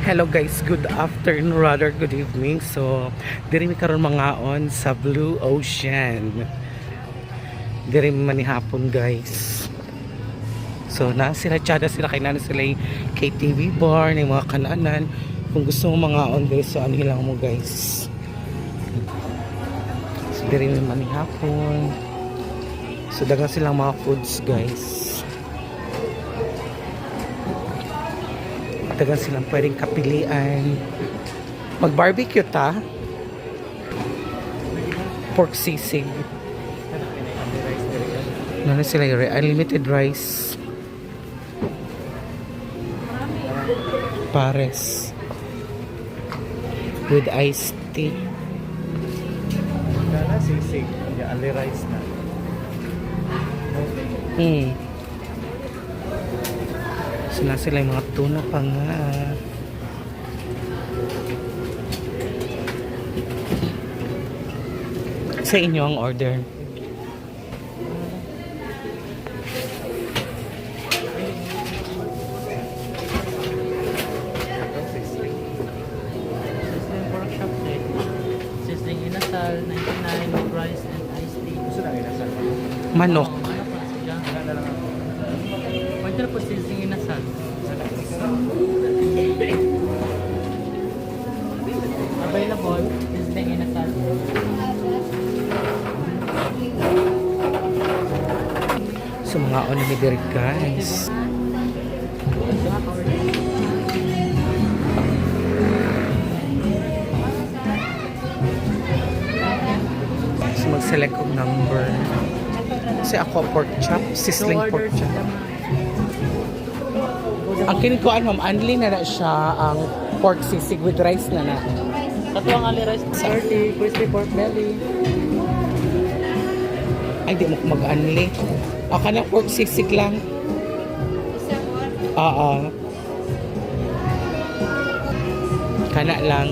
Hello guys, good afternoon, rather good evening. So, diri mi karon mangaon sa Blue Ocean. Diri mi manihapon guys. So, na sila tsada sila kay nana sila yung KTV bar ng mga kananan. Kung gusto mo mangaon guys, so ano lang mo guys. So, diri mi manihapon. So, dagang silang mga foods guys. Dagan silang pwedeng kapilian. Mag-barbecue ta. Pork sisig. Ano sila yung unlimited rice. Pares. With iced tea. Kana sisig, ya ali rice na. Sila sila yung mga tuna pa nga. Sa inyo ang order. Sizzling pork chop set, sizzling inasal, 99 with rice and iced tea. Gusto na inasal. Manok. Ano pa sila? Kana lang. Pwede na po sizzling inasal. Available, sizzling inasal. So mga unlimited guys. So mag-select kong number. Kasi ako pork chop, sizzling pork chop. Ang kinikuan ma'am, unli na siya ang pork sisig with rice na na. Katuwang ali rice, 30, crispy pork belly. Ay, di mo ko mag-unli. Ako na pork sisig lang. Oo. Kana lang.